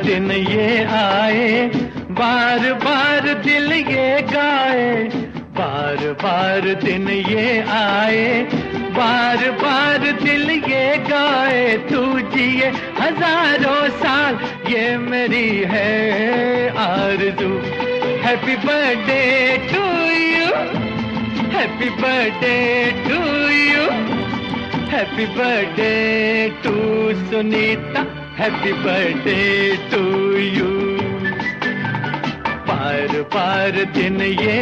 दिन ये आए, बार बार दिल ये गाए। बार बार दिन ये आए, बार बार दिल ये गाए। तू जिए हजारों साल, ये मेरी है आरज़ू। Happy birthday to you, happy birthday to you, happy birthday to Sunita, happy birthday to you. बार बार दिन ये